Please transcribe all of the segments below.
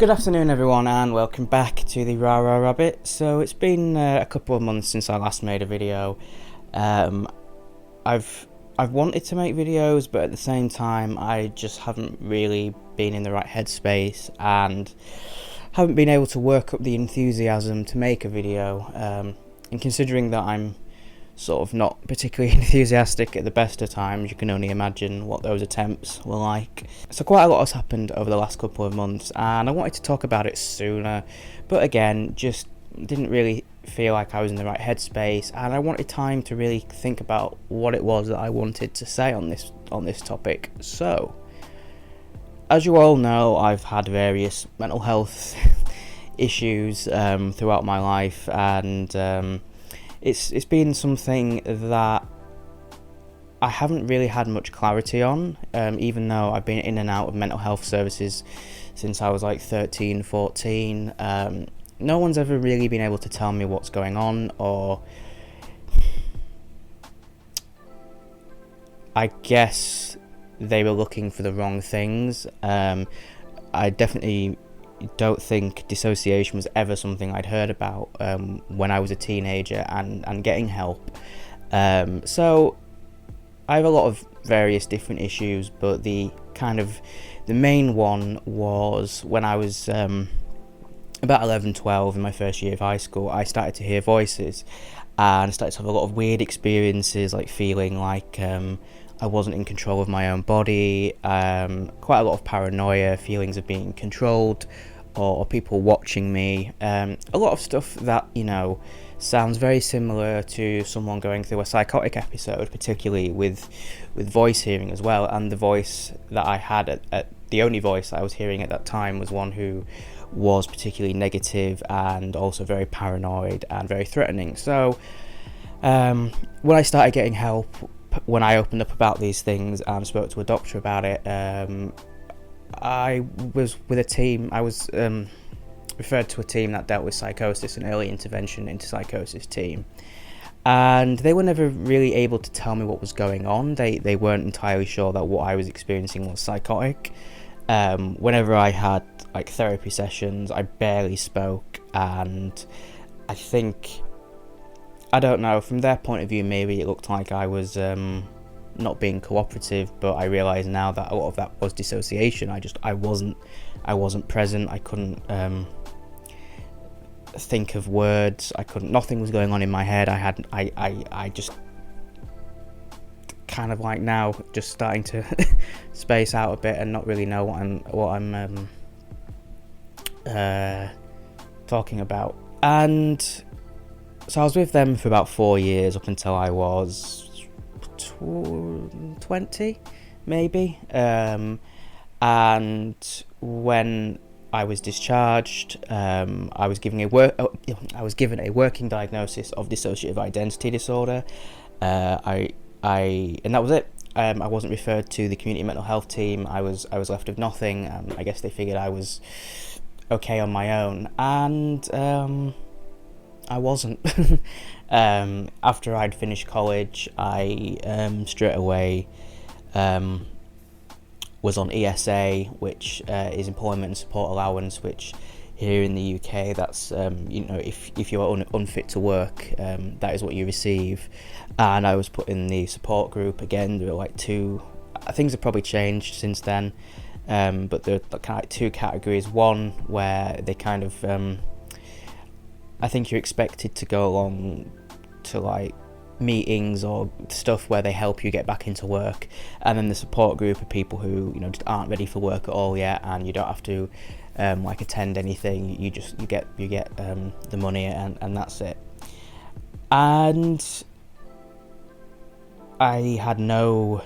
Good afternoon everyone and welcome back to the Rah Rah Rabbit. So it's been a couple of months since I last made a video. I've wanted to make videos, but at the same time I just haven't really been in the right headspace and haven't been able to work up the enthusiasm to make a video. And considering that I'm sort of not particularly enthusiastic at the best of times, you can only imagine what those attempts were like. So quite a lot has happened over the last couple of months and I wanted to talk about it sooner, but again just didn't really feel like I was in the right headspace, and I wanted time to really think about what it was that I wanted to say on this topic. So as you all know, I've had various mental health issues throughout my life, and it's been something that I haven't really had much clarity on, even though I've been in and out of mental health services since I was like 13, 14. No one's ever really been able to tell me what's going on, or I guess they were looking for the wrong things. I definitely don't think dissociation was ever something I'd heard about when I was a teenager and getting help. So I have a lot of various different issues, but the main one was when I was about 11, 12 in my first year of high school. I started to hear voices and started to have a lot of weird experiences, like feeling like I wasn't in control of my own body, quite a lot of paranoia, feelings of being controlled or people watching me, a lot of stuff that, you know, sounds very similar to someone going through a psychotic episode, particularly with voice hearing as well. And the voice that I had the only voice I was hearing at that time was one who was particularly negative and also very paranoid and very threatening. So when I started getting help, when I opened up about these things and spoke to a doctor about it, I was with a team. I was referred to a team that dealt with psychosis, an early intervention into psychosis team, and they were never really able to tell me what was going on. They weren't entirely sure that what I was experiencing was psychotic. Whenever I had like therapy sessions, I barely spoke, and I don't know, from their point of view maybe it looked like I was not being cooperative, but I realise now that a lot of that was dissociation. I wasn't present. I couldn't think of words. Nothing was going on in my head. I just kind of like now just starting to space out a bit and not really know what I'm talking about. And so I was with them for about 4 years, up until I was 20 maybe, and when I was discharged, I was given a working diagnosis of dissociative identity disorder, and that was it. I wasn't referred to the community mental health team. I was left with nothing. I guess they figured I was okay on my own, and I wasn't. After I'd finished college, I straight away was on ESA, which is Employment and Support Allowance, which here in the UK, that's if you're unfit to work, that is what you receive. And I was put in the support group again. There were like things have probably changed since then, but there are kind of like two categories. One where they kind of I think you're expected to go along to like meetings or stuff where they help you get back into work, and then the support group are people who just aren't ready for work at all yet, and you don't have to like attend anything. You get the money and that's it. And I had no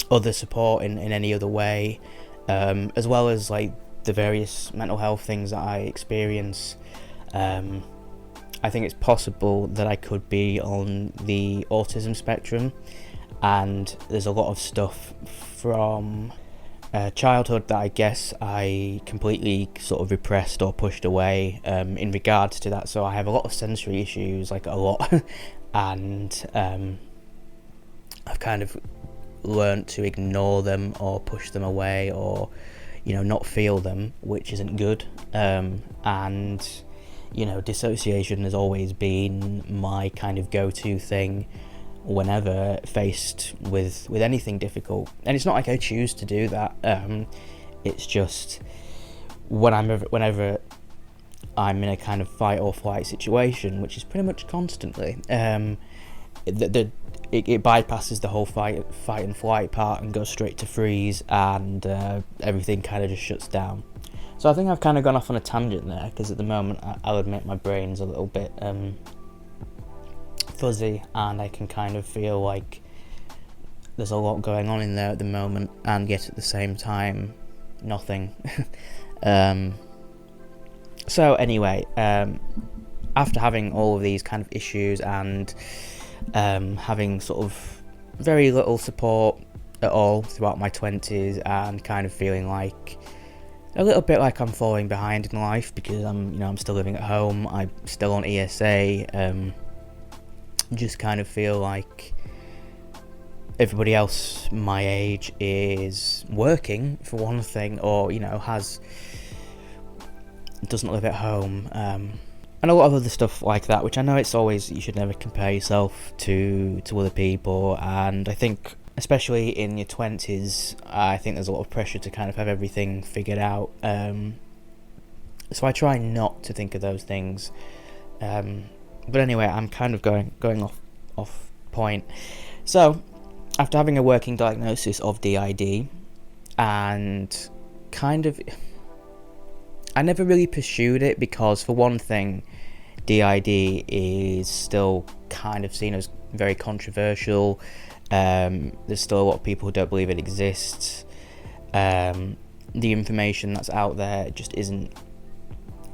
other support in any other way, as well as like the various mental health things that I experience. I think it's possible that I could be on the autism spectrum, and there's a lot of stuff from childhood that I guess I completely sort of repressed or pushed away in regards to that. So I have a lot of sensory issues, like a lot, and I've kind of learnt to ignore them or push them away, or not feel them, which isn't good. And dissociation has always been my kind of go-to thing whenever faced with anything difficult. And it's not like I choose to do that. It's just whenever I'm in a kind of fight or flight situation, which is pretty much constantly, it bypasses the whole fight and flight part and goes straight to freeze, and everything kind of just shuts down. So I think I've kind of gone off on a tangent there, because at the moment I'll admit my brain's a little bit fuzzy, and I can kind of feel like there's a lot going on in there at the moment, and yet at the same time nothing. So anyway, after having all of these kind of issues and having sort of very little support at all throughout my 20s, and kind of feeling like a little bit like I'm falling behind in life, because I'm still living at home, I'm still on ESA, just kind of feel like everybody else my age is working, for one thing, or doesn't live at home, and a lot of other stuff like that, which I know it's always, you should never compare yourself to other people, and I think especially in your 20s, I think there's a lot of pressure to kind of have everything figured out, so I try not to think of those things, but anyway, I'm kind of going off point. So after having a working diagnosis of DID, and kind of, I never really pursued it, because for one thing, DID is still kind of seen as very controversial. There's still a lot of people who don't believe it exists. The information that's out there just isn't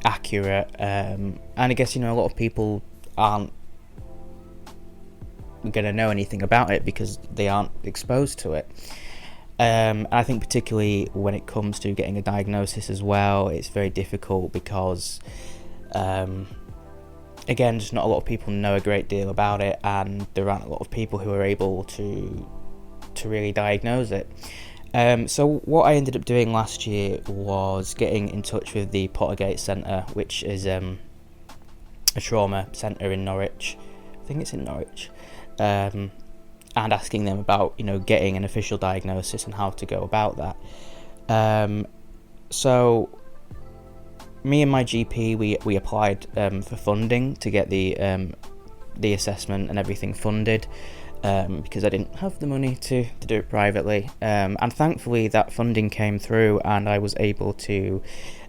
accurate, and I guess a lot of people aren't going to know anything about it because they aren't exposed to it. I think particularly when it comes to getting a diagnosis as well, it's very difficult because, again, just not a lot of people know a great deal about it, and there aren't a lot of people who are able to really diagnose it. So what I ended up doing last year was getting in touch with the Pottergate Centre, which is a trauma centre in Norwich. I think it's in Norwich. And asking them about getting an official diagnosis and how to go about that. So me and my GP, we applied for funding to get the assessment and everything funded, because I didn't have the money to do it privately, and thankfully that funding came through, and I was able to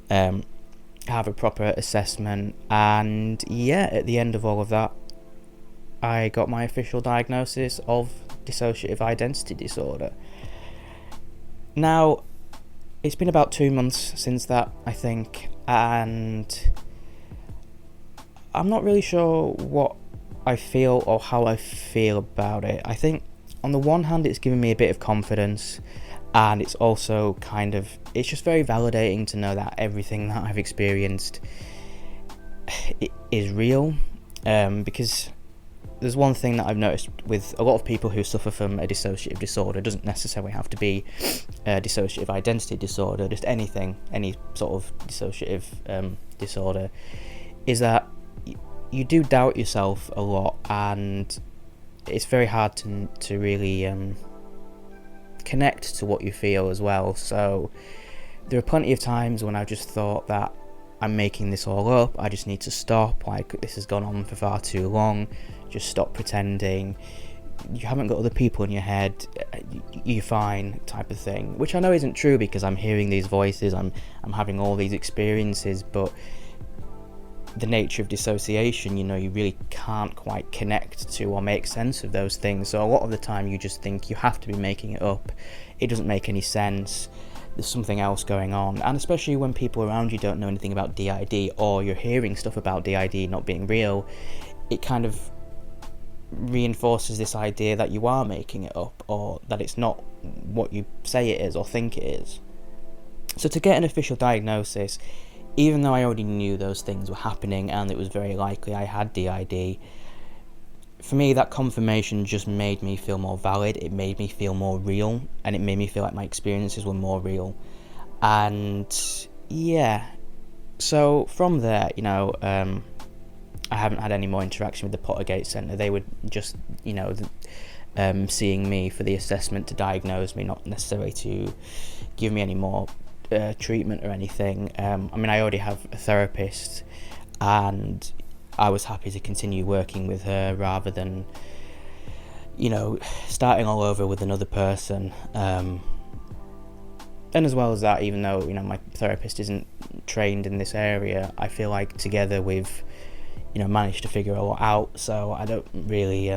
have a proper assessment, and at the end of all of that, I got my official diagnosis of dissociative identity disorder. Now, it's been about 2 months since that, I think, and I'm not really sure what I feel or how I feel about it. I think on the one hand it's given me a bit of confidence, and it's also it's just very validating to know that everything that I've experienced is real, because there's one thing that I've noticed with a lot of people who suffer from a dissociative disorder. It doesn't necessarily have to be a dissociative identity disorder, just any sort of dissociative disorder, is that you do doubt yourself a lot, and it's very hard to really connect to what you feel as well. So there are plenty of times when I've just thought that I'm making this all up, I just need to stop, like this has gone on for far too long, just stop pretending, you haven't got other people in your head, you're fine, type of thing, which I know isn't true because I'm hearing these voices, I'm having all these experiences, but the nature of dissociation, you really can't quite connect to or make sense of those things, so a lot of the time you just think you have to be making it up, it doesn't make any sense, there's something else going on, and especially when people around you don't know anything about DID, or you're hearing stuff about DID not being real, it kind of reinforces this idea that you are making it up, or that it's not what you say it is or think it is. So to get an official diagnosis, even though I already knew those things were happening and it was very likely I had DID, for me that confirmation just made me feel more valid, it made me feel more real, and it made me feel like my experiences were more real. And yeah, so from there, I haven't had any more interaction with the Pottergate Centre. They were just, seeing me for the assessment to diagnose me, not necessarily to give me any more treatment or anything. I already have a therapist, and I was happy to continue working with her rather than, starting all over with another person. And as well as that, even though, my therapist isn't trained in this area, I feel like together we've, managed to figure a lot out. So I don't really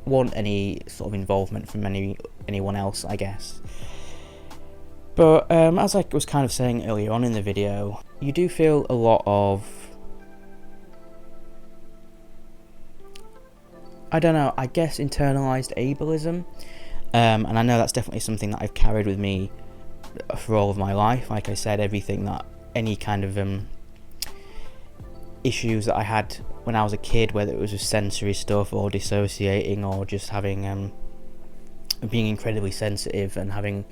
want any sort of involvement from anyone else, I guess. But as I was kind of saying earlier on in the video, you do feel a lot of, I don't know, I guess internalized ableism. And I know that's definitely something that I've carried with me for all of my life. Like I said, any kind of issues that I had when I was a kid, whether it was with sensory stuff or dissociating or just having being incredibly sensitive and having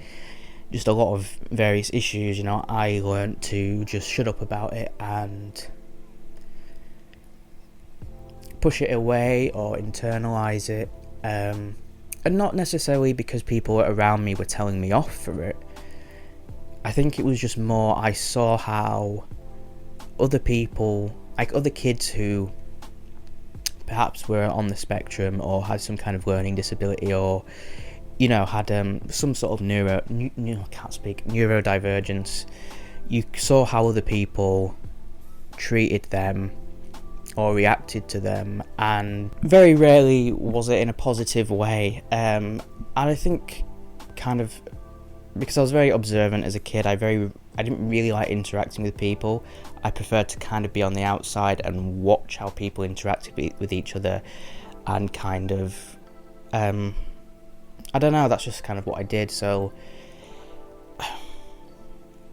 just a lot of various issues, I learnt to just shut up about it and push it away or internalize it. And not necessarily because people around me were telling me off for it. I think it was just more I saw how other people, like other kids who perhaps were on the spectrum or had some kind of learning disability or, had some sort of neurodivergence, you saw how other people treated them or reacted to them, and very rarely was it in a positive way. And I think kind of because I was very observant as a kid, I didn't really like interacting with people. I preferred to kind of be on the outside and watch how people interacted with each other, and kind of I don't know, that's just kind of what I did. So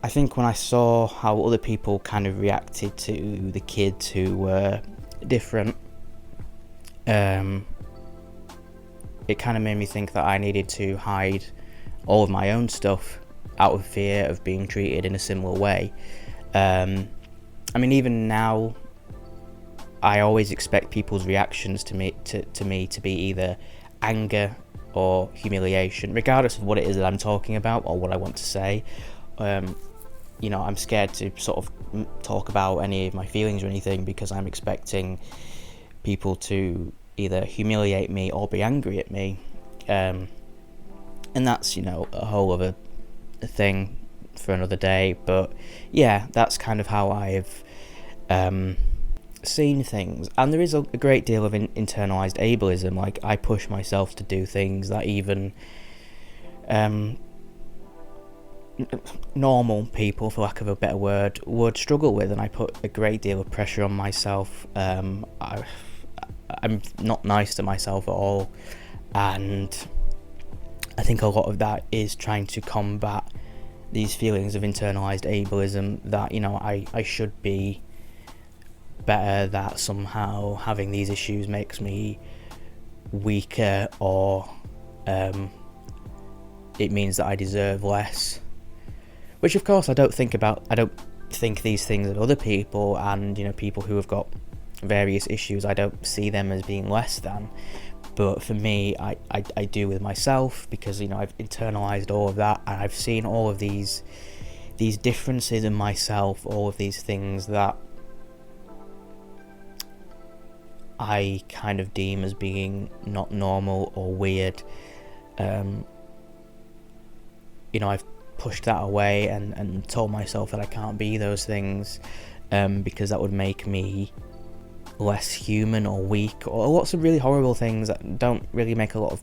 I think when I saw how other people kind of reacted to the kids who were different, it kind of made me think that I needed to hide all of my own stuff out of fear of being treated in a similar way. Even now, I always expect people's reactions to me to be either anger or humiliation, regardless of what it is that I'm talking about or what I want to say. I'm scared to sort of talk about any of my feelings or anything because I'm expecting people to either humiliate me or be angry at me. And that's, a whole other thing for another day. But yeah, that's kind of how I've seen things. And there is a great deal of internalized ableism. Like, I push myself to do things that even normal people, for lack of a better word, would struggle with, and I put a great deal of pressure on myself. I'm not nice to myself at all, and I think a lot of that is trying to combat these feelings of internalized ableism, that I should be better, that somehow having these issues makes me weaker, or it means that I deserve less. Which, of course, I don't think these things of other people, and people who have got various issues. I don't see them as being less than. But for me, I do with myself, because I've internalized all of that, and I've seen all of these differences in myself, all of these things that I kind of deem as being not normal or weird. I've pushed that away and told myself that I can't be those things, because that would make me less human or weak, or lots of really horrible things that don't really make a lot of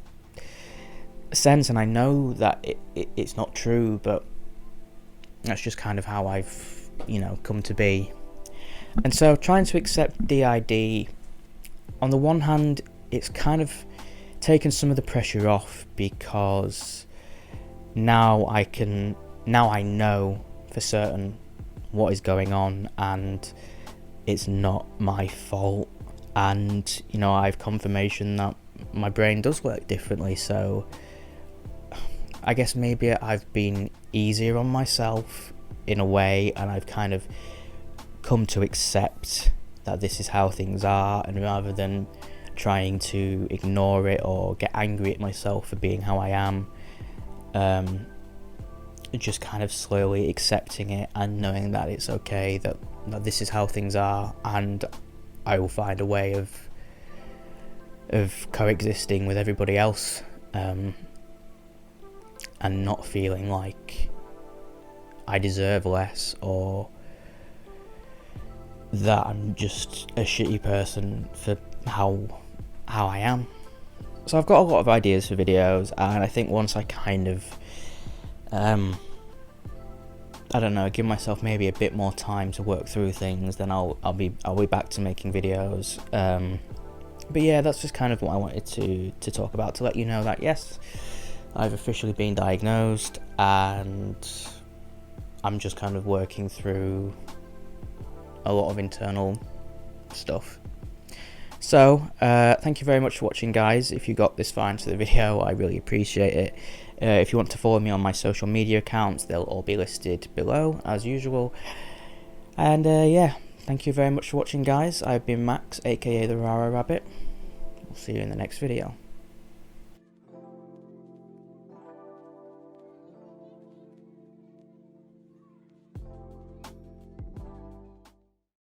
sense. And I know that it's not true, but that's just kind of how I've come to be. And so trying to accept DID, on the one hand, it's kind of taken some of the pressure off, because now I know for certain what is going on, and it's not my fault. And I have confirmation that my brain does work differently, so I guess maybe I've been easier on myself in a way, and I've kind of come to accept that this is how things are, and rather than trying to ignore it or get angry at myself for being how I am, just kind of slowly accepting it and knowing that it's okay, that this is how things are, and I will find a way of coexisting with everybody else, and not feeling like I deserve less or that I'm just a shitty person for how I am. So I've got a lot of ideas for videos, and I think once I kind of I don't know, give myself maybe a bit more time to work through things, then I'll be back to making videos. But yeah, that's just kind of what I wanted to talk about, to let you know that yes, I've officially been diagnosed, and I'm just kind of working through a lot of internal stuff. So thank you very much for watching, guys. If you got this far into the video, I really appreciate it. If you want to follow me on my social media accounts, they'll all be listed below as usual. And yeah, thank you very much for watching, guys. I've been Max, aka the Rara Rabbit. We'll see you in the next video.